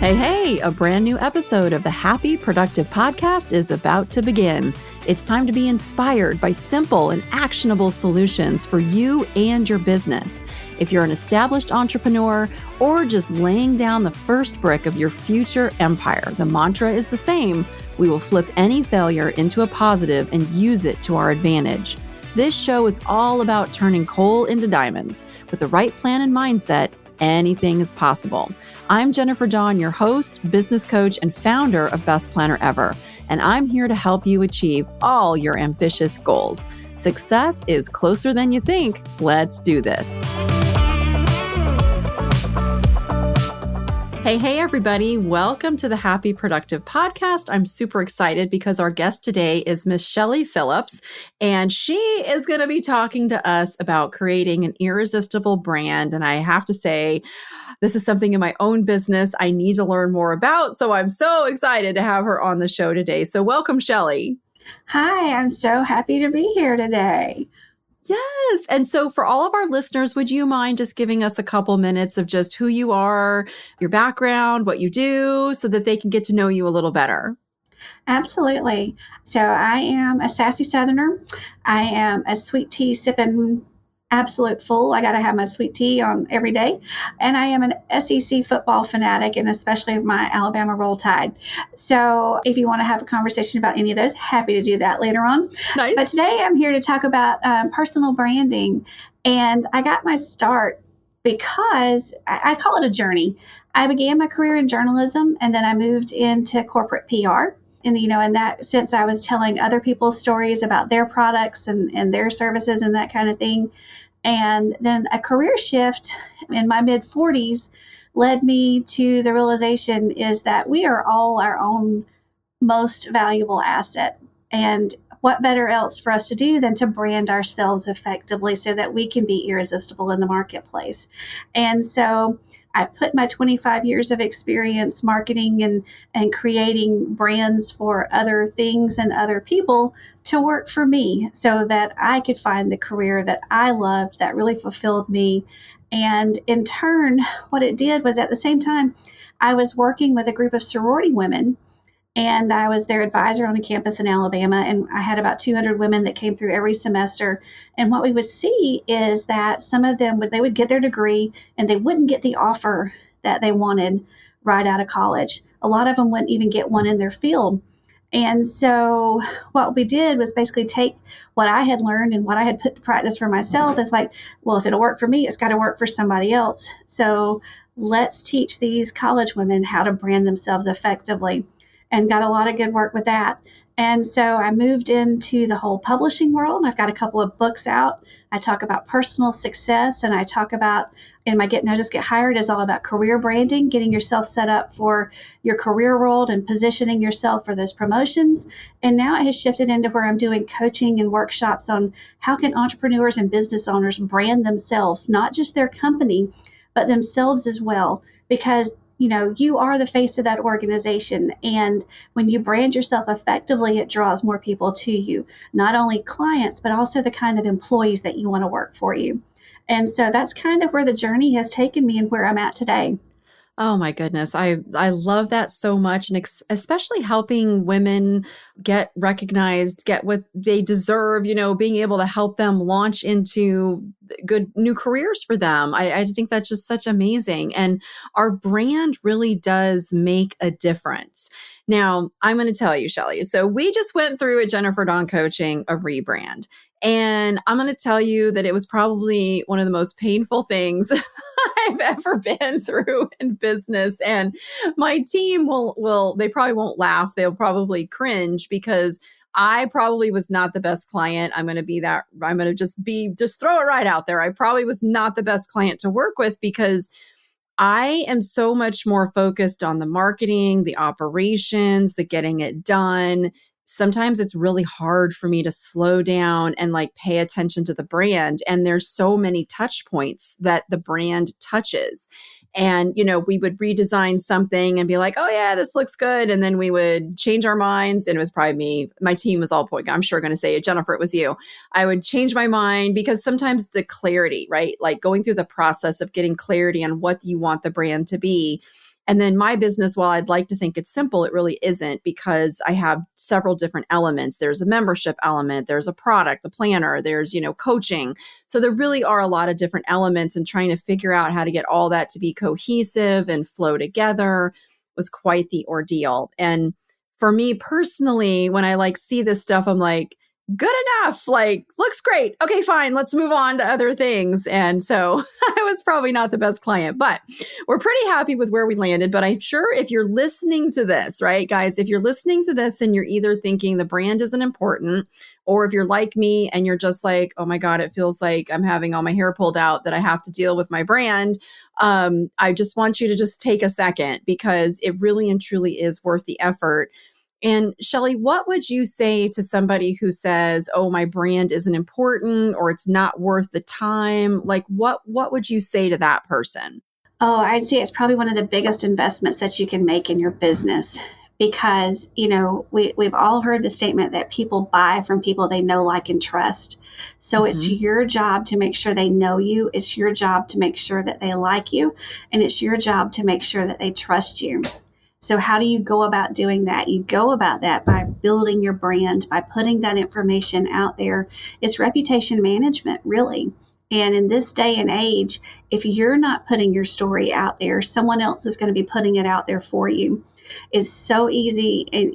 Hey, a brand new episode of the Happy Productive Podcast is about to begin. It's time to be inspired by simple and actionable solutions for you and your business. If you're an established entrepreneur or just laying down the first brick of your future empire, the mantra is the same. We will flip any failure into a positive and use it to our advantage. This show is all about turning coal into diamonds. With the right plan and mindset, anything is possible. I'm Jennifer Dawn, your host, business coach, and founder of Best Planner Ever, and I'm here to help you achieve all your ambitious goals. Success is closer than you think. Let's do this. Hey, everybody. Welcome to the Happy Productive Podcast. I'm super excited because our guest today is Miss Chellie Phillips, and she is going to be talking to us about creating an irresistible brand. And I have to say, this is something in my own business I need to learn more about. So I'm so excited to have her on the show today. So welcome, Chellie. Hi, I'm so happy to be here today. Yes. And so for all of our listeners, would you mind just giving us a couple minutes of just who you are, your background, what you do, so that they can get to know you a little better? Absolutely. So I am a sassy Southerner. I am a sweet tea sipping absolute fool. I got to have my sweet tea on every day. And I am an SEC football fanatic, and especially my Alabama Roll Tide. So if you want to have a conversation about any of those, happy to do that later on. Nice. But today I'm here to talk about personal branding. And I got my start because I call it a journey. I began my career in journalism, and then I moved into corporate PR. And, in that sense, I was telling other people's stories about their products and their services and that kind of thing. And then a career shift in my mid-40s led me to the realization is that we are all our own most valuable asset. And what better else for us to do than to brand ourselves effectively so that we can be irresistible in the marketplace. And so I put my 25 years of experience marketing and creating brands for other things and other people to work for me so that I could find the career that I loved that really fulfilled me. And in turn, what it did was at the same time, I was working with a group of sorority women. And I was their advisor on a campus in Alabama, and I had about 200 women that came through every semester. And what we would see is that some of them they would get their degree, and they wouldn't get the offer that they wanted right out of college. A lot of them wouldn't even get one in their field. And so what we did was basically take what I had learned and what I had put to practice for myself is like, well, if it'll work for me, it's got to work for somebody else. So let's teach these college women how to brand themselves effectively. And got a lot of good work with that. And so I moved into the whole publishing world. I've got a couple of books out. I talk about personal success, and I talk about, in my Get Noticed, Get Hired is all about career branding, getting yourself set up for your career world and positioning yourself for those promotions. And now it has shifted into where I'm doing coaching and workshops on how can entrepreneurs and business owners brand themselves, not just their company, but themselves as well. Because you are the face of that organization. And when you brand yourself effectively, it draws more people to you, not only clients, but also the kind of employees that you want to work for you. And so that's kind of where the journey has taken me and where I'm at today. Oh my goodness. I love that so much. And especially helping women get recognized, get what they deserve, being able to help them launch into good new careers for them. I think that's just such amazing. And our brand really does make a difference. Now, I'm going to tell you, Chellie, so we just went through at Jennifer Dawn Coaching a rebrand. And I'm going to tell you that it was probably one of the most painful things I've ever been through in business. And my team they probably won't laugh. They'll probably cringe because I probably was not the best client. I'm going to just throw it right out there. I probably was not the best client to work with because I am so much more focused on the marketing, the operations, the getting it done. Sometimes it's really hard for me to slow down and pay attention to the brand. And there's so many touch points that the brand touches. And, we would redesign something and be like, oh yeah, this looks good. And then we would change our minds. And it was probably me. My team was all pointing. I'm sure going to say it. Jennifer, it was you. I would change my mind because sometimes the clarity, right? Like going through the process of getting clarity on what you want the brand to be And then my business, while I'd like to think it's simple, it really isn't, because I have several different elements. There's a membership element, there's a product, the planner, there's, coaching. So there really are a lot of different elements, and trying to figure out how to get all that to be cohesive and flow together was quite the ordeal. And for me personally, when I see this stuff, I'm like, good enough, looks great. Okay, fine, let's move on to other things. And so I was probably not the best client, but we're pretty happy with where we landed. But I'm sure if you're listening to this, right, guys, if you're listening to this and you're either thinking the brand isn't important, or if you're like me and you're just like, oh my God, it feels like I'm having all my hair pulled out that I have to deal with my brand. I just want you to just take a second, because it really and truly is worth the effort. And Chellie, what would you say to somebody who says, oh, my brand isn't important, or it's not worth the time? What would you say to that person? Oh, I'd say it's probably one of the biggest investments that you can make in your business, because, we've all heard the statement that people buy from people they know, like, and trust. So it's Mm-hmm. your job to make sure they know you. It's your job to make sure that they like you. And it's your job to make sure that they trust you. So how do you go about doing that? You go about that by building your brand, by putting that information out there. It's reputation management, really. And in this day and age, if you're not putting your story out there, someone else is going to be putting it out there for you. It's so easy, and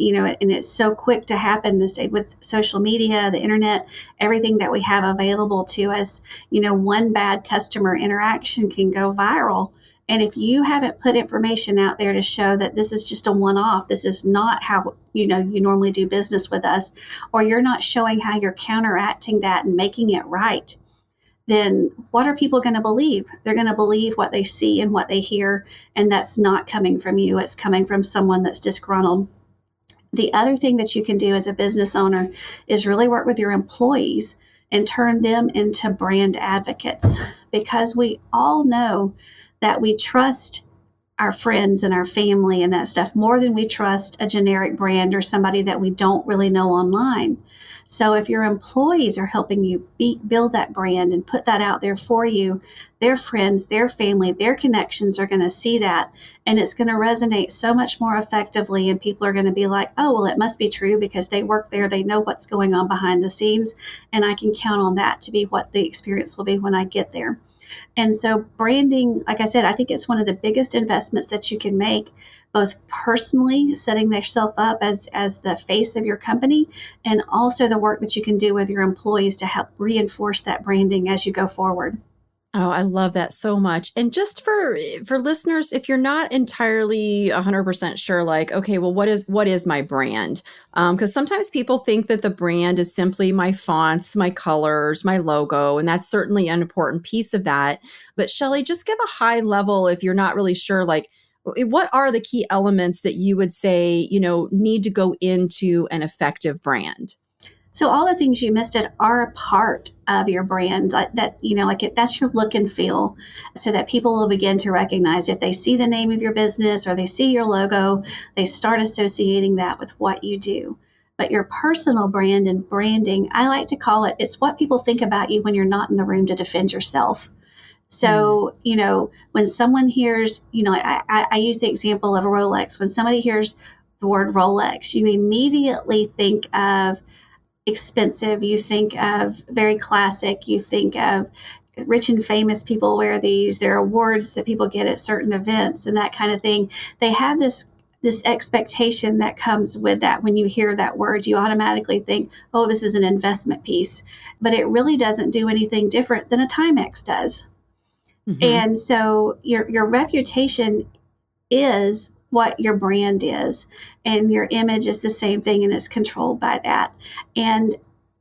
it's so quick to happen this day with social media, the internet, everything that we have available to us. One bad customer interaction can go viral. And if you haven't put information out there to show that this is just a one-off, this is not how you normally do business with us, or you're not showing how you're counteracting that and making it right, then what are people going to believe? They're going to believe what they see and what they hear, and that's not coming from you. It's coming from someone that's disgruntled. The other thing that you can do as a business owner is really work with your employees and turn them into brand advocates, because we all know that we trust our friends and our family and that stuff more than we trust a generic brand or somebody that we don't really know online. So if your employees are helping you build that brand and put that out there for you, their friends, their family, their connections are going to see that, and it's going to resonate so much more effectively, and people are going to be like, oh, well, it must be true because they work there, they know what's going on behind the scenes, and I can count on that to be what the experience will be when I get there. And so branding, like I said, I think it's one of the biggest investments that you can make, both personally, setting yourself up as the face of your company, and also the work that you can do with your employees to help reinforce that branding as you go forward. Oh, I love that so much. And just for listeners, if you're not entirely 100% sure, okay, well, what is my brand? Because sometimes people think that the brand is simply my fonts, my colors, my logo, and that's certainly an important piece of that. But Chellie, just give a high level if you're not really sure, what are the key elements that you would say, need to go into an effective brand? So all the things you listed are a part of your brand, that's your look and feel, so that people will begin to recognize if they see the name of your business or they see your logo, they start associating that with what you do. But your personal brand and branding, I like to call it's what people think about you when you're not in the room to defend yourself. Mm. So, when someone hears, I use the example of a Rolex. When somebody hears the word Rolex, you immediately think of expensive, you think of very classic, you think of rich and famous people wear these, there are awards that people get at certain events and that kind of thing. They have this expectation that comes with that. When you hear that word, you automatically think, oh, this is an investment piece, but it really doesn't do anything different than a Timex does. Hmm. And so your reputation is what your brand is, and your image is the same thing, and it's controlled by that. And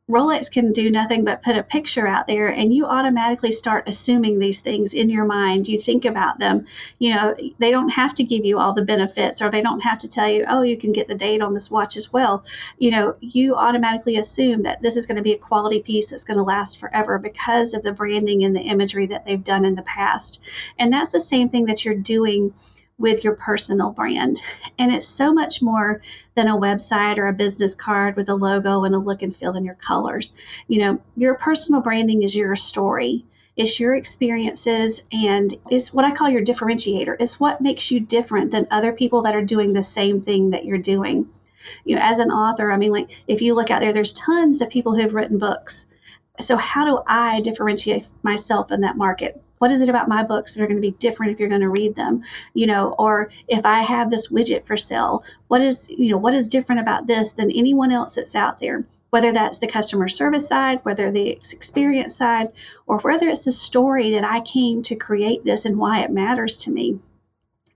Rolex can do nothing but put a picture out there, and you automatically start assuming these things in your mind. You think about them. They don't have to give you all the benefits, or they don't have to tell you, oh, you can get the date on this watch as well. You automatically assume that this is going to be a quality piece that's going to last forever because of the branding and the imagery that they've done in the past. And that's the same thing that you're doing with your personal brand. And it's so much more than a website or a business card with a logo and a look and feel and your colors. Your personal branding is your story. It's your experiences, and it's what I call your differentiator. It's what makes you different than other people that are doing the same thing that you're doing. As an author, I mean, like, if you look out there, there's tons of people who've written books. So how do I differentiate myself in that market? What is it about my books that are going to be different if you're going to read them? Or if I have this widget for sale, what is different about this than anyone else that's out there? Whether that's the customer service side, whether the experience side, or whether it's the story that I came to create this and why it matters to me.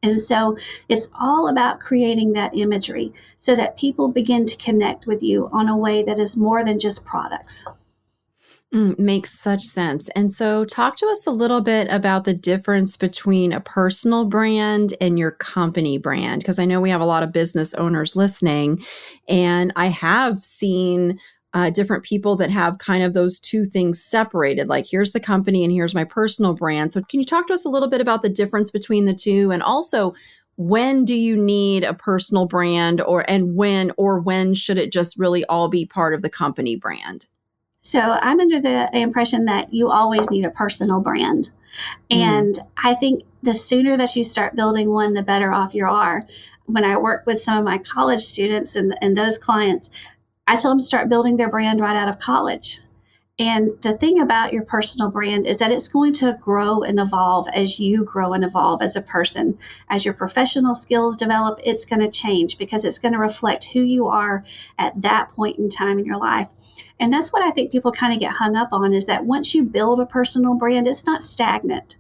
And so it's all about creating that imagery so that people begin to connect with you on a way that is more than just products. Makes such sense. And so, talk to us a little bit about the difference between a personal brand and your company brand, because I know we have a lot of business owners listening, and I have seen different people that have kind of those two things separated. Like, here's the company and here's my personal brand. So, can you talk to us a little bit about the difference between the two, and also when do you need a personal brand, or when should it just really all be part of the company brand? So I'm under the impression that you always need a personal brand. Mm. And I think the sooner that you start building one, the better off you are. When I work with some of my college students and those clients, I tell them to start building their brand right out of college. And the thing about your personal brand is that it's going to grow and evolve as you grow and evolve as a person. As your professional skills develop, it's going to change because it's going to reflect who you are at that point in time in your life. And that's what I think people kind of get hung up on, is that once you build a personal brand, it's not stagnant.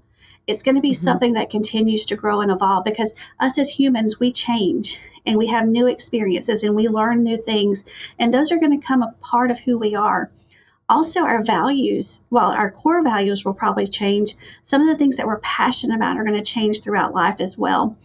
It's going to be Mhm. something that continues to grow and evolve because us as humans, we change and we have new experiences and we learn new things. And those are going to become a part of who we are. Also, our values, well, our core values will probably change. Some of the things that we're passionate about are going to change throughout life as well.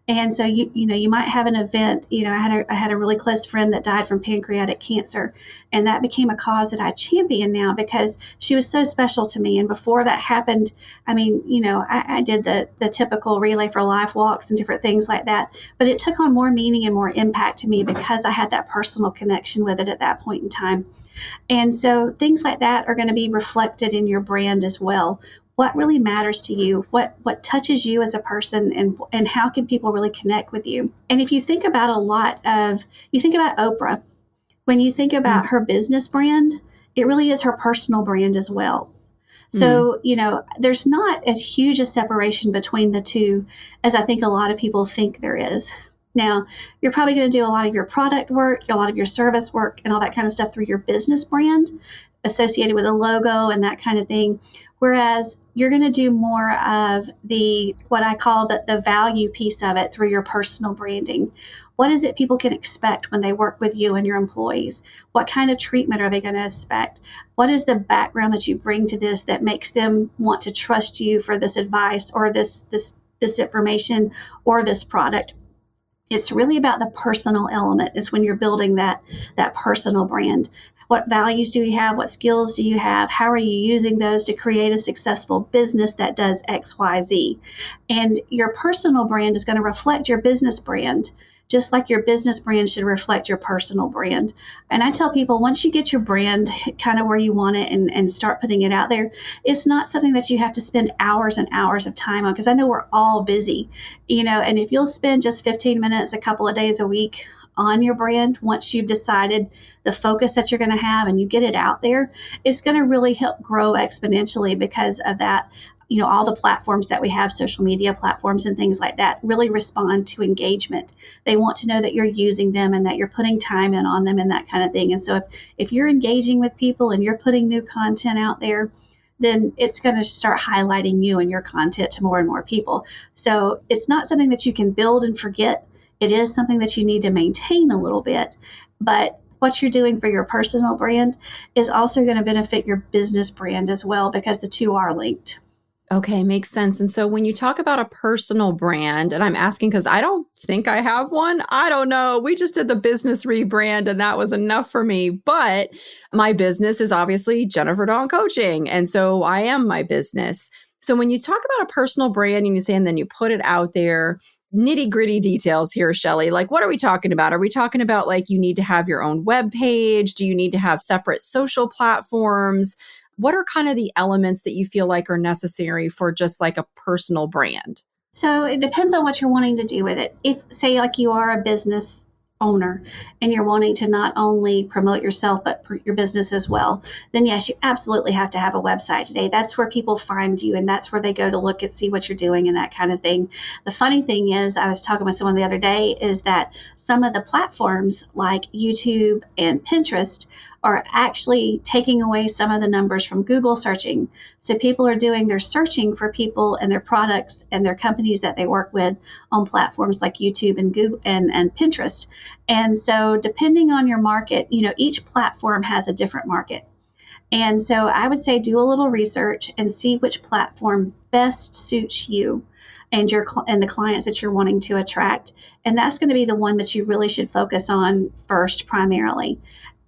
And so you might have an event. I had a really close friend that died from pancreatic cancer, and that became a cause that I champion now because she was so special to me. And before that happened, I mean, I did the typical Relay for Life walks and different things like that, but it took on more meaning and more impact to me because I had that personal connection with it at that point in time. And so things like that are going to be reflected in your brand as well. What really matters to you? What touches you as a person, and how can people really connect with you? And if you think about you think about Oprah, when you think about Mm. her business brand, it really is her personal brand as well. Mm. So, there's not as huge a separation between the two as I think a lot of people think there is. Now, you're probably going to do a lot of your product work, a lot of your service work, and all that kind of stuff through your business brand associated with a logo and that kind of thing. Whereas you're going to do more of what I call the value piece of it through your personal branding. What is it people can expect when they work with you and your employees? What kind of treatment are they going to expect? What is the background that you bring to this that makes them want to trust you for this advice or this information or this product? It's really about the personal element is when you're building that personal brand. What values do you have? What skills do you have? How are you using those to create a successful business that does XYZ? And your personal brand is going to reflect your business brand, just like your business brand should reflect your personal brand. And I tell people, once you get your brand kind of where you want it and start putting it out there, it's not something that you have to spend hours and hours of time on, because I know we're all busy, and if you'll spend just 15 minutes a couple of days a week on your brand, once you've decided the focus that you're going to have and you get it out there, it's going to really help grow exponentially because of that. All the platforms that we have, social media platforms and things like that, really respond to engagement. They want to know that you're using them and that you're putting time in on them and that kind of thing. And so if you're engaging with people and you're putting new content out there, then it's going to start highlighting you and your content to more and more people. So it's not something that you can build and forget. It is something that you need to maintain a little bit, but what you're doing for your personal brand is also going to benefit your business brand as well, because the two are linked. Okay, makes sense. And so when you talk about a personal brand, and I'm asking because I don't think I have one. I don't know. We just did the business rebrand and that was enough for me. But my business is obviously Jennifer Dawn Coaching. And so I am my business. So when you talk about a personal brand and you say, and then you put it out there, nitty gritty details here, Chellie, like what are we talking about? Are we talking about like you need to have your own web page? Do you need to have separate social platforms? what are kind of the elements that you feel like are necessary for just like a personal brand? So it depends on what you're wanting to do with it. If, say, like you are a business owner and you're wanting to not only promote yourself but your business as well, then yes, you absolutely have to have a website today. That's where people find you, and that's where they go to look and see what you're doing and that kind of thing. The funny thing is, I was talking with someone the other day, is that some of the platforms like YouTube and Pinterest are actually taking away some of the numbers from Google searching. So people are doing their searching for people and their products and their companies that they work with on platforms like YouTube and Google and Pinterest. And so depending on your market, each platform has a different market. And so I would say do a little research and see which platform best suits you and the clients that you're wanting to attract. And that's going to be the one that you really should focus on first primarily.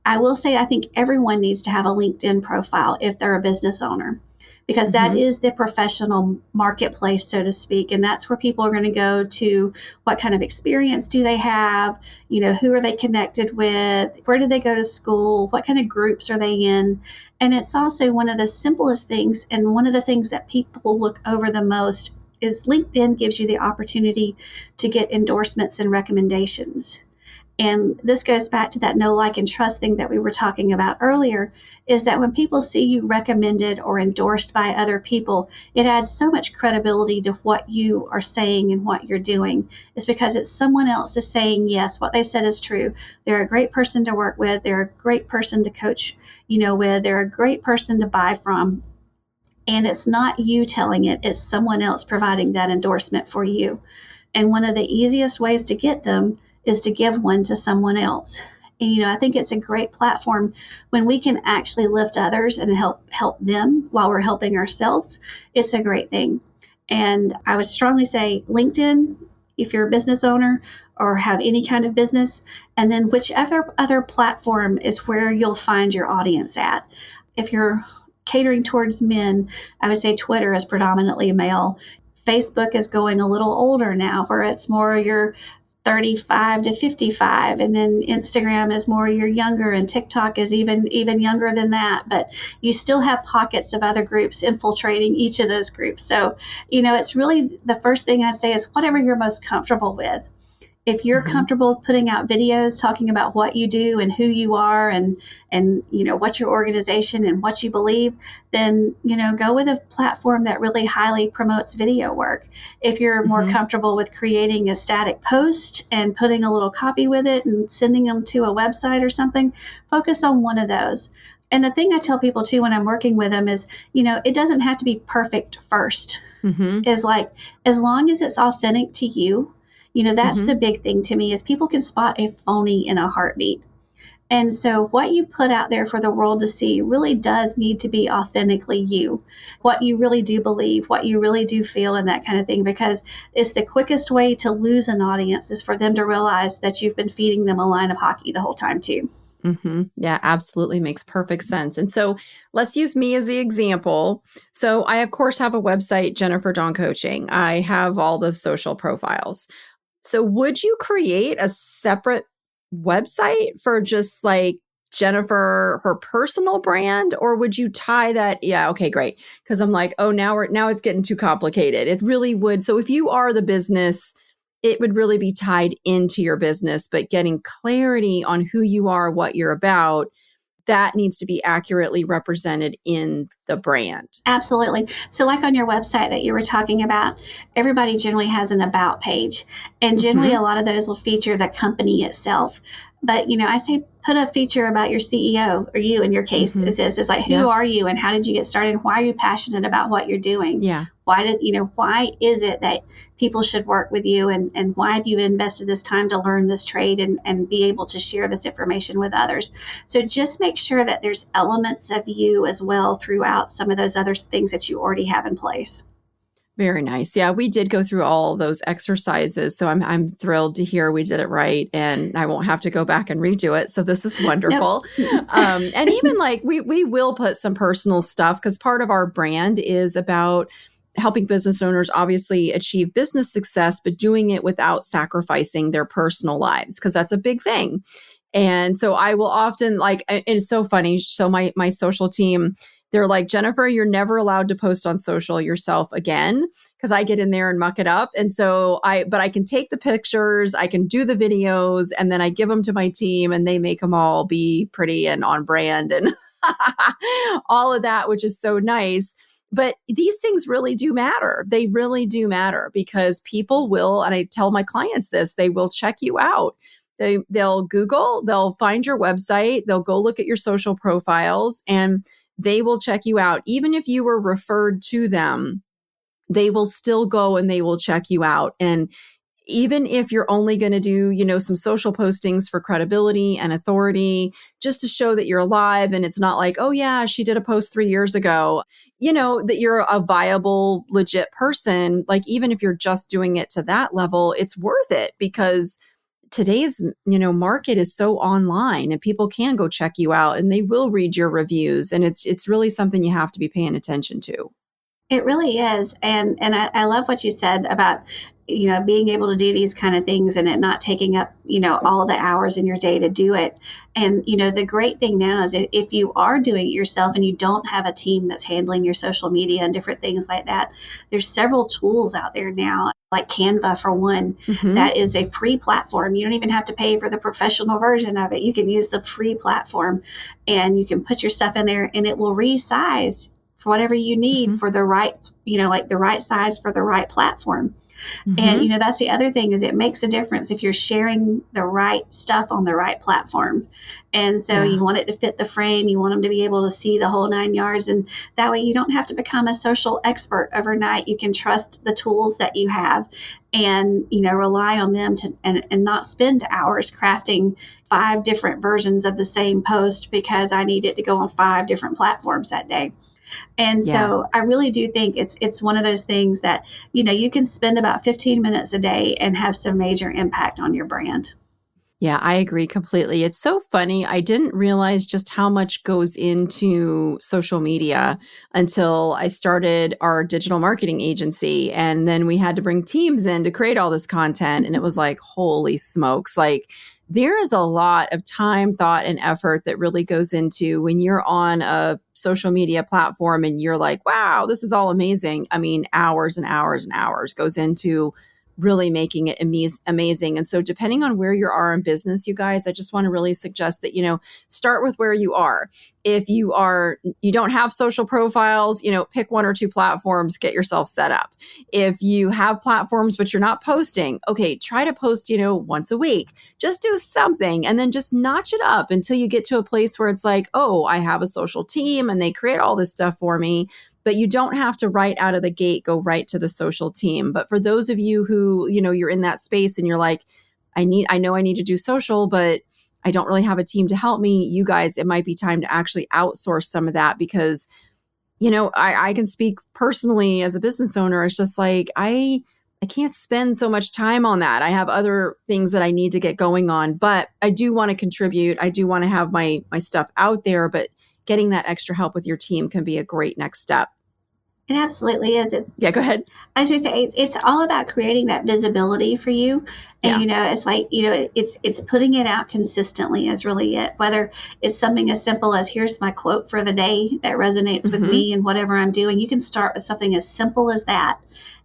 I will say I think everyone needs to have a LinkedIn profile if they're a business owner, because that is the professional marketplace, so to speak. And that's where people are going to go to what kind of experience do they have, who are they connected with, where do they go to school, what kind of groups are they in. And it's also one of the simplest things, and one of the things that people look over the most is LinkedIn gives you the opportunity to get endorsements and recommendations. And this goes back to that know, like, and trust thing that we were talking about earlier, is that when people see you recommended or endorsed by other people, it adds so much credibility to what you are saying and what you're doing. It's because it's someone else is saying, yes, what they said is true. They're a great person to work with. They're a great person to coach, with. They're a great person to buy from. And it's not you telling it, it's someone else providing that endorsement for you. And one of the easiest ways to get them is to give one to someone else. And, I think it's a great platform when we can actually lift others and help them while we're helping ourselves. It's a great thing. And I would strongly say LinkedIn, if you're a business owner or have any kind of business, and then whichever other platform is where you'll find your audience at. If you're catering towards men, I would say Twitter is predominantly male. Facebook is going a little older now, where it's more your 35 to 55, and then Instagram is more your younger, and TikTok is even younger than that. But you still have pockets of other groups infiltrating each of those groups. So, it's really, the first thing I'd say is whatever you're most comfortable with. If you're comfortable putting out videos talking about what you do and who you are and what's your organization and what you believe, then go with a platform that really highly promotes video work. If you're more comfortable with creating a static post and putting a little copy with it and sending them to a website or something, focus on one of those. And the thing I tell people too when I'm working with them is, it doesn't have to be perfect first. Is like, as long as it's authentic to you. That's the big thing to me, is people can spot a phony in a heartbeat. And so what you put out there for the world to see really does need to be authentically you, what you really do believe, what you really do feel, and that kind of thing, because it's the quickest way to lose an audience is for them to realize that you've been feeding them a line of hockey the whole time too. Yeah, absolutely. Makes perfect sense. And so let's use me as the example. So I, of course, have a website, Jennifer Dawn Coaching. I have all the social profiles. So would you create a separate website for just like Jennifer, her personal brand, or would you tie that? Yeah, okay, great. Because I'm like, oh, now it's getting too complicated. It really would. So if you are the business, it would really be tied into your business, but getting clarity on who you are, what you're about, that needs to be accurately represented in the brand. Absolutely. So like on your website that you were talking about, everybody generally has an about page. And generally a lot of those will feature the company itself. But, I say put a feature about your CEO, or you in your case, is like, who are you and how did you get started? Why are you passionate about what you're doing? Yeah. Why is it that people should work with you, and why have you invested this time to learn this trade and be able to share this information with others? So just make sure that there's elements of you as well throughout some of those other things that you already have in place. Very nice. Yeah, we did go through all those exercises. So I'm thrilled to hear we did it right, and I won't have to go back and redo it. So this is wonderful. And even like we will put some personal stuff, because part of our brand is about helping business owners obviously achieve business success, but doing it without sacrificing their personal lives, because that's a big thing. And so I will often like, and it's so funny. So my social team, they're like, Jennifer, you're never allowed to post on social yourself again, because I get in there and muck it up. And so but I can take the pictures, I can do the videos, and then I give them to my team and they make them all be pretty and on brand and all of that, which is so nice. But these things really do matter. They really do matter because people will, and I tell my clients this, they will check you out. They'll Google, they'll find your website, they'll go look at your social profiles, and they will check you out. Even if you were referred to them, they will still go and they will check you out. And even if you're only going to do, some social postings for credibility and authority, just to show that you're alive and it's not like, oh yeah, she did a post 3 years ago, that you're a viable, legit person. Like, even if you're just doing it to that level, it's worth it because today's, market is so online and people can go check you out and they will read your reviews. And it's really something you have to be paying attention to. It really is. And I love what you said about, being able to do these kind of things and it not taking up, all the hours in your day to do it. And, the great thing now is if you are doing it yourself and you don't have a team that's handling your social media and different things like that, there's several tools out there now, like Canva for one, that is a free platform. You don't even have to pay for the professional version of it. You can use the free platform and you can put your stuff in there and it will resize for whatever you need for the right, like the right size for the right platform. And, that's the other thing is it makes a difference if you're sharing the right stuff on the right platform. And so you want it to fit the frame. You want them to be able to see the whole 9 yards. And that way you don't have to become a social expert overnight. You can trust the tools that you have and, rely on them to and not spend hours crafting 5 different versions of the same post because I need it to go on 5 different platforms that day. And so I really do think it's one of those things that, you can spend about 15 minutes a day and have some major impact on your brand. Yeah, I agree completely. It's so funny. I didn't realize just how much goes into social media until I started our digital marketing agency. And then we had to bring teams in to create all this content. And it was like, holy smokes. Like, there is a lot of time, thought, and effort that really goes into when you're on a social media platform and you're like, wow, this is all amazing. I mean, hours and hours and hours goes into really making it amazing. And so depending on where you are in business, you guys, I just want to really suggest that, start with where you are. If you don't have social profiles, pick 1 or 2 platforms, get yourself set up. If you have platforms, but you're not posting, okay, try to post, once a week, just do something and then just notch it up until you get to a place where it's like, oh, I have a social team and they create all this stuff for me. But you don't have to right out of the gate go right to the social team. But for those of you who, you're in that space and you're like, I know I need to do social, but I don't really have a team to help me. You guys, it might be time to actually outsource some of that because, I can speak personally as a business owner. It's just like, I can't spend so much time on that. I have other things that I need to get going on, but I do want to contribute. I do want to have my stuff out there, but getting that extra help with your team can be a great next step. It absolutely is. Yeah, go ahead. I should say it's all about creating that visibility for you. And, it's like, it's putting it out consistently is really it. Whether it's something as simple as here's my quote for the day that resonates with me and whatever I'm doing, you can start with something as simple as that.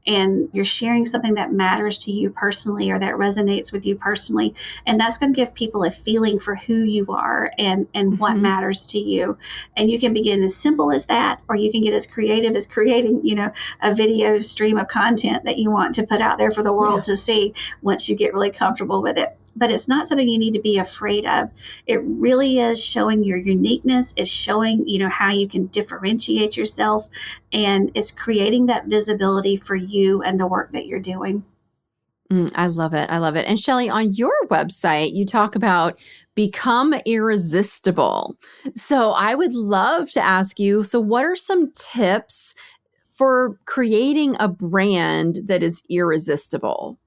And you're sharing something that matters to you personally or that resonates with you personally. And that's going to give people a feeling for who you are and what matters to you. And you can begin as simple as that, or you can get as creative as creating, a video stream of content that you want to put out there for the world to see once you get really comfortable with it. But it's not something you need to be afraid of. It really is showing your uniqueness. It's showing, how you can differentiate yourself. And it's creating that visibility for you and the work that you're doing. I love it. I love it. And Chellie, on your website, you talk about become irresistible. So I would love to ask you, so what are some tips for creating a brand that is irresistible?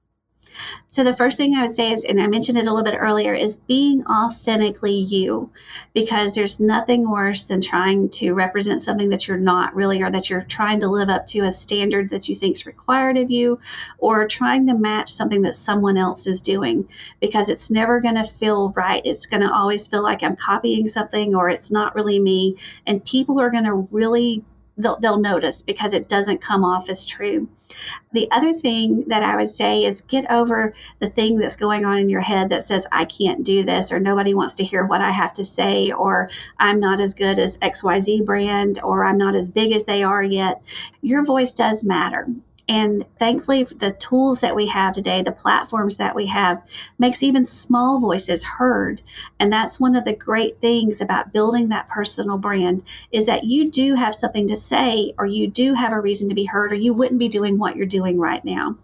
So the first thing I would say is, and I mentioned it a little bit earlier, is being authentically you, because there's nothing worse than trying to represent something that you're not really, or that you're trying to live up to a standard that you think is required of you, or trying to match something that someone else is doing, because it's never going to feel right. It's going to always feel like I'm copying something, or it's not really me. And people are going to really, they'll notice because it doesn't come off as true. The other thing that I would say is get over the thing that's going on in your head that says, I can't do this, or nobody wants to hear what I have to say, or I'm not as good as XYZ brand, or I'm not as big as they are yet. Your voice does matter. And thankfully, the tools that we have today, the platforms that we have, makes even small voices heard. And that's one of the great things about building that personal brand, is that you do have something to say, or you do have a reason to be heard, or you wouldn't be doing what you're doing right now.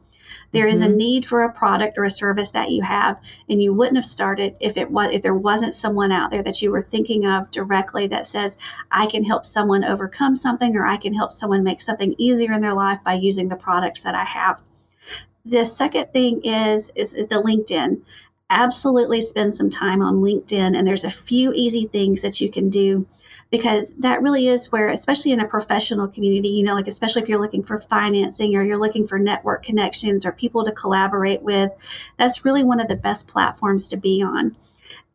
There is a Mm-hmm. need for a product or a service that you have, and you wouldn't have started if there wasn't someone out there that you were thinking of directly that says, I can help someone overcome something, or I can help someone make something easier in their life by using the products that I have. The second thing is the LinkedIn. Absolutely spend some time on LinkedIn, and there's a few easy things that you can do, because that really is where, especially in a professional community, like especially if you're looking for financing, or you're looking for network connections or people to collaborate with, that's really one of the best platforms to be on.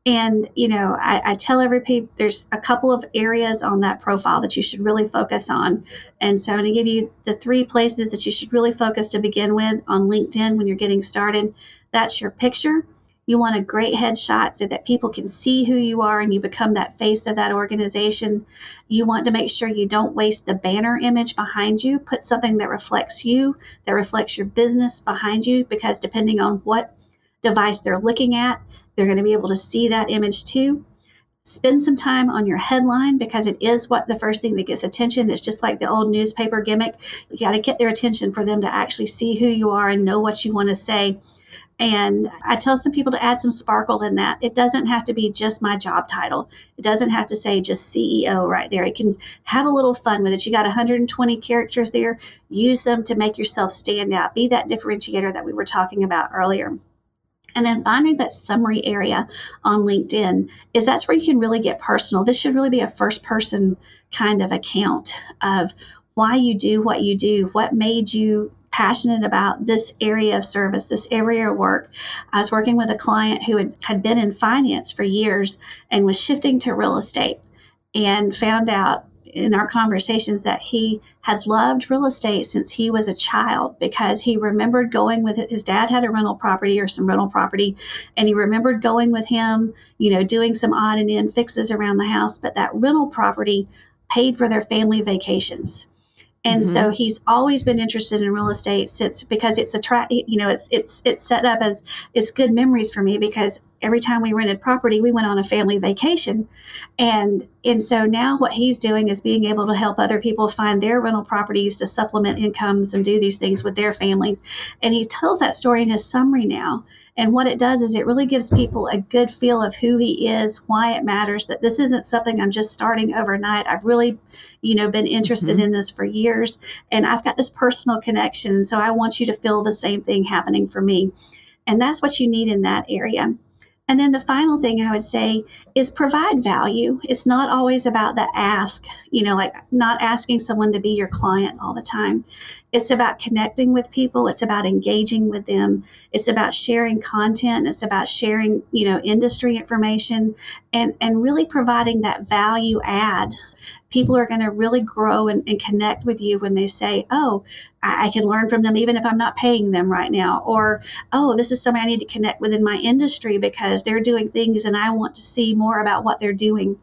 And, I tell everybody there's a couple of areas on that profile that you should really focus on. And so I'm going to give you the three places that you should really focus to begin with on LinkedIn when you're getting started. That's your picture. You want a great headshot so that people can see who you are and you become that face of that organization. You want to make sure you don't waste the banner image behind you. Put something that reflects you, that reflects your business behind you, because depending on what device they're looking at, they're going to be able to see that image too. Spend some time on your headline, because it is what the first thing that gets attention. It's just like the old newspaper gimmick. You got to get their attention for them to actually see who you are and know what you want to say. And I tell some people to add some sparkle in that. It doesn't have to be just my job title. It doesn't have to say just CEO right there. It can have a little fun with it. You got 120 characters there. Use them to make yourself stand out. Be that differentiator that we were talking about earlier. And then finally, that summary area on LinkedIn that's where you can really get personal. This should really be a first person kind of account of why you do what you do, what made you passionate about this area of service, this area of work. I was working with a client who had been in finance for years and was shifting to real estate, and found out in our conversations that he had loved real estate since he was a child, because he remembered going with his dad had a rental property, or some rental property, and he remembered going with him, doing some odd and end fixes around the house, but that rental property paid for their family vacations. And so Mm-hmm. he's always been interested in real estate since, because it's set up as it's good memories for me, because every time we rented property, we went on a family vacation. And so now what he's doing is being able to help other people find their rental properties to supplement incomes and do these things with their families. And he tells that story in his summary now. And what it does is it really gives people a good feel of who he is, why it matters, that this isn't something I'm just starting overnight. I've really, been interested Mm-hmm. in this for years, and I've got this personal connection. So I want you to feel the same thing happening for me. And that's what you need in that area. And then the final thing I would say is provide value. It's not always about the ask, like not asking someone to be your client all the time. It's about connecting with people. It's about engaging with them. It's about sharing content. It's about sharing, industry information, and really providing that value add. People are going to really grow and connect with you when they say, oh, I can learn from them even if I'm not paying them right now. Or, oh, this is somebody I need to connect with in my industry because they're doing things and I want to see more about what they're doing.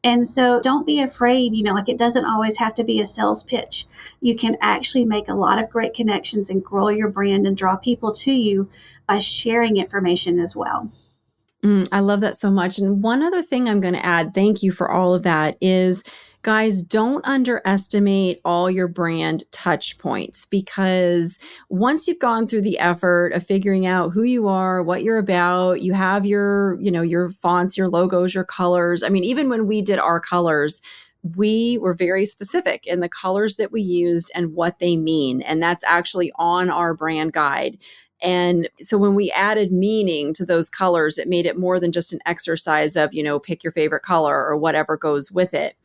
And so don't be afraid, like it doesn't always have to be a sales pitch. You can actually make a lot of great connections and grow your brand and draw people to you by sharing information as well. I love that so much. And one other thing I'm going to add, thank you for all of that, is guys, don't underestimate all your brand touch points, because once you've gone through the effort of figuring out who you are, what you're about, you have your fonts, your logos, your colors. I mean, even when we did our colors, we were very specific in the colors that we used and what they mean. And that's actually on our brand guide. And so when we added meaning to those colors, it made it more than just an exercise of, pick your favorite color or whatever goes with it.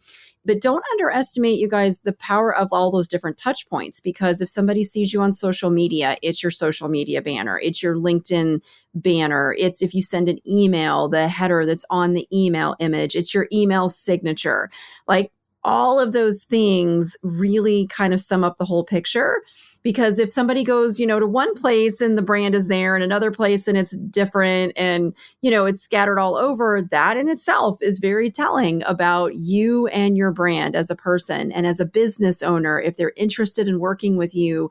But don't underestimate, you guys, the power of all those different touch points, because if somebody sees you on social media, it's your social media banner, it's your LinkedIn banner, it's if you send an email, the header that's on the email image, it's your email signature. Like all of those things really kind of sum up the whole picture. Because if somebody goes, to one place and the brand is there and another place and it's different and, it's scattered all over, that in itself is very telling about you and your brand as a person and as a business owner. If they're interested in working with you,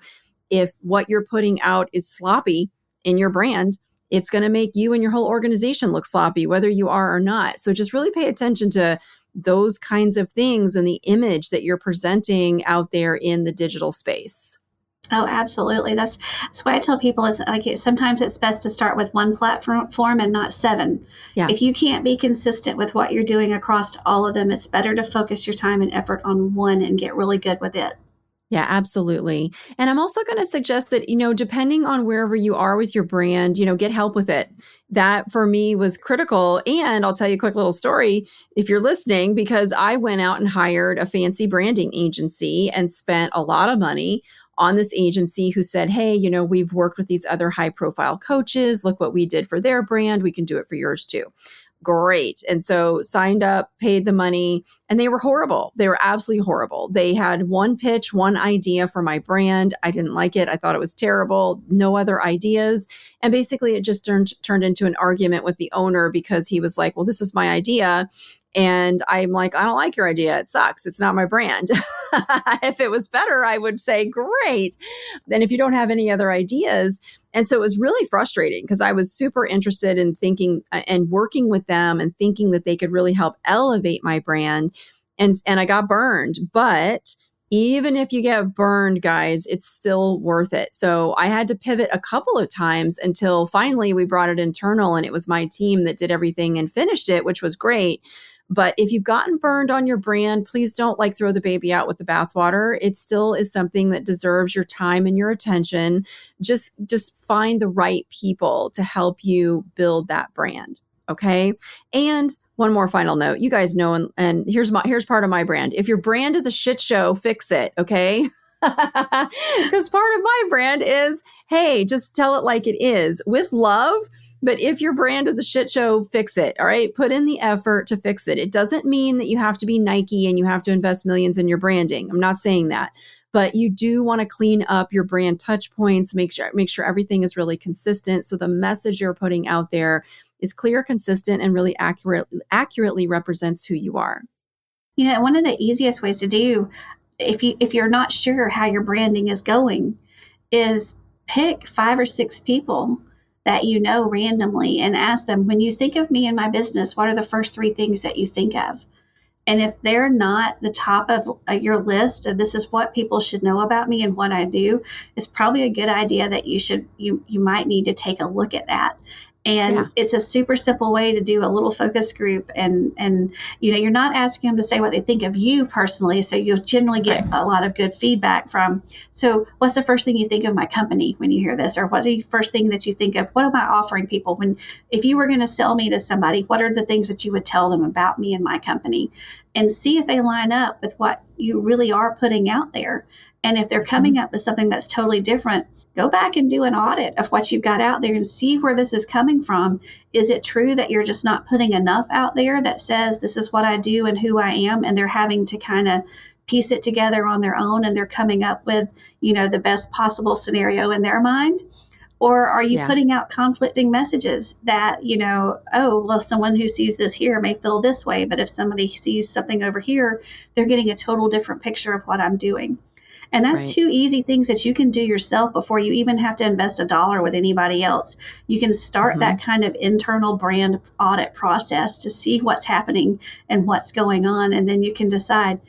if what you're putting out is sloppy in your brand, it's going to make you and your whole organization look sloppy, whether you are or not. So just really pay attention to those kinds of things and the image that you're presenting out there in the digital space. Oh, absolutely. That's why I tell people is like sometimes it's best to start with one platform and not 7. Yeah. If you can't be consistent with what you're doing across all of them, it's better to focus your time and effort on one and get really good with it. Yeah, absolutely. And I'm also going to suggest that, depending on wherever you are with your brand, get help with it. That for me was critical. And I'll tell you a quick little story if you're listening, because I went out and hired a fancy branding agency and spent a lot of money on this agency who said, hey, we've worked with these other high profile coaches. Look what we did for their brand. We can do it for yours too. Great. And so signed up, paid the money, and they were horrible. They were absolutely horrible. They had one pitch, one idea for my brand. I didn't like it. I thought it was terrible. No other ideas. And basically it just turned into an argument with the owner because he was like, well, this is my idea. And I'm like, I don't like your idea. It sucks. It's not my brand. If it was better, I would say, great. Then if you don't have any other ideas. And so it was really frustrating because I was super interested in thinking and working with them and thinking that they could really help elevate my brand. And I got burned. But even if you get burned, guys, it's still worth it. So I had to pivot a couple of times until finally we brought it internal and it was my team that did everything and finished it, which was great. But if you've gotten burned on your brand, please don't throw the baby out with the bathwater. It still is something that deserves your time and your attention. Just find the right people to help you build that brand. Okay. And one more final note, you guys know, and here's part of my brand. If your brand is a shit show, fix it. Okay. Because part of my brand is, hey, just tell it like it is with love. But if your brand is a shit show, fix it. All right. Put in the effort to fix it. It doesn't mean that you have to be Nike and you have to invest millions in your branding. I'm not saying that. But you do want to clean up your brand touch points, make sure everything is really consistent. So the message you're putting out there is clear, consistent, and really accurately represents who you are. One of the easiest ways to do, if you're not sure how your branding is going, is pick 5 or 6 people that randomly and ask them, when you think of me and my business, what are the first 3 things that you think of? And if they're not the top of your list of this is what people should know about me and what I do, it's probably a good idea that you might need to take a look at that. And It's a super simple way to do a little focus group. And you're not asking them to say what they think of you personally. So you'll generally get a lot of good feedback from. So what's the first thing you think of my company when you hear this? Or what the first thing that you think of? What am I offering people? If you were going to sell me to somebody, what are the things that you would tell them about me and my company? And see if they line up with what you really are putting out there. And if they're coming up with something that's totally different, go back and do an audit of what you've got out there and see where this is coming from. Is it true that you're just not putting enough out there that says this is what I do and who I am, and they're having to kind of piece it together on their own and they're coming up with, the best possible scenario in their mind? Or are you putting out conflicting messages that, someone who sees this here may feel this way, but if somebody sees something over here, they're getting a total different picture of what I'm doing. And that's 2 easy things that you can do yourself before you even have to invest $1 with anybody else. You can start that kind of internal brand audit process to see what's happening and what's going on. And then you can decide,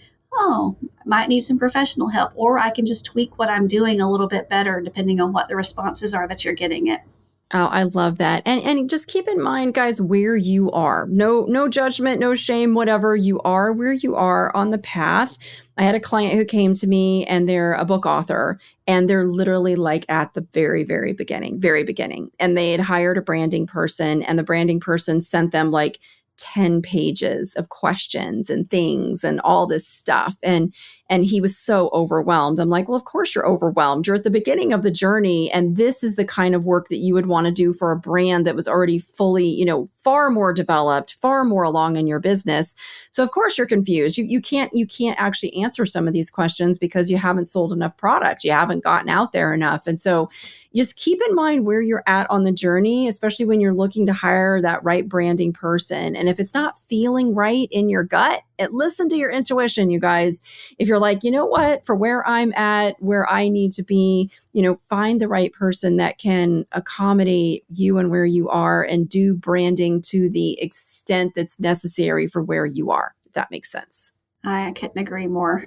might need some professional help, or I can just tweak what I'm doing a little bit better depending on what the responses are that you're getting it. Oh, I love that. And just keep in mind, guys, where you are. No judgment, no shame, whatever. You are where you are on the path. I had a client who came to me and they're a book author and they're literally like at the very, very beginning, very beginning. And they had hired a branding person and the branding person sent them like 10 pages of questions and things and all this stuff. And he was so overwhelmed. I'm like, well, of course you're overwhelmed. You're at the beginning of the journey. And this is the kind of work that you would want to do for a brand that was already fully, far more developed, far more along in your business. So of course you're confused. You can't actually answer some of these questions because you haven't sold enough product. You haven't gotten out there enough. And so just keep in mind where you're at on the journey, especially when you're looking to hire that right branding person. And if it's not feeling right in your gut, listen to your intuition, you guys. If you're like, you know what, for where I'm at, where I need to be, find the right person that can accommodate you and where you are and do branding to the extent that's necessary for where you are, if that makes sense. I couldn't agree more.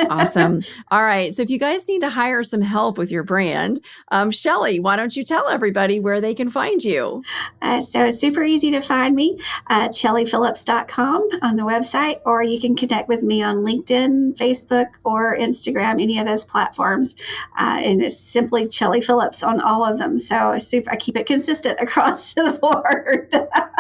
Awesome. All right. So if you guys need to hire some help with your brand, Chellie, why don't you tell everybody where they can find you? So it's super easy to find me, ChelliePhillips.com on the website, or you can connect with me on LinkedIn, Facebook, or Instagram, any of those platforms. And it's simply Chellie Phillips on all of them. So I keep it consistent across the board.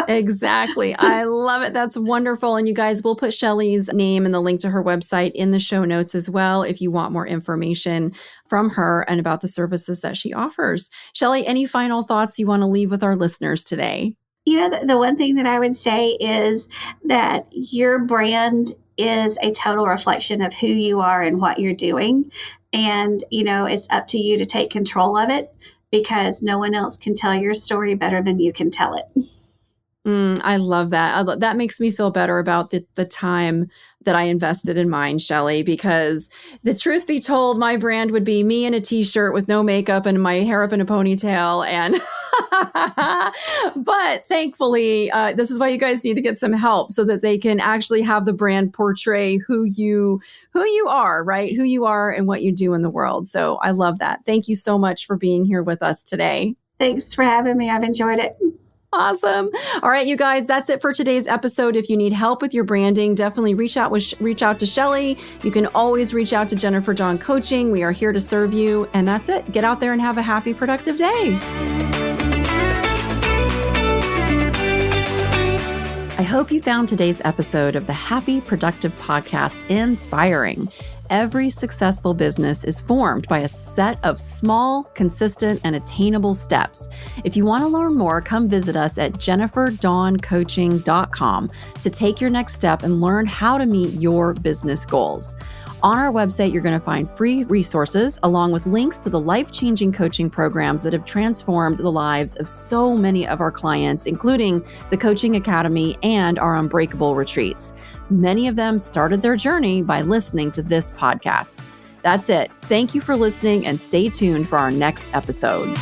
Exactly. I love it. That's wonderful. And you guys, we'll put Chellie's name and the link to her website in the show notes as well if you want more information from her and about the services that she offers. Chellie, any final thoughts you want to leave with our listeners today? The one thing that I would say is that your brand is a total reflection of who you are and what you're doing. And, it's up to you to take control of it because no one else can tell your story better than you can tell it. I love that. That makes me feel better about the time that I invested in mine, Chellie, because the truth be told, my brand would be me in a t-shirt with no makeup and my hair up in a ponytail. And but thankfully, this is why you guys need to get some help so that they can actually have the brand portray who you are, right? Who you are and what you do in the world. So I love that. Thank you so much for being here with us today. Thanks for having me. I've enjoyed it. Awesome. All right, you guys, that's it for today's episode. If you need help with your branding, definitely reach out to Chellie. You can always reach out to Jennifer Dawn Coaching. We are here to serve you. And that's it. Get out there and have a happy, productive day. I hope you found today's episode of the Happy Productive Podcast inspiring. Every successful business is formed by a set of small, consistent, and attainable steps. If you want to learn more, come visit us at jenniferdawncoaching.com to take your next step and learn how to meet your business goals. On our website, you're going to find free resources along with links to the life-changing coaching programs that have transformed the lives of so many of our clients, including the Coaching Academy and our Unbreakable retreats. Many of them started their journey by listening to this podcast. That's it. Thank you for listening and stay tuned for our next episode.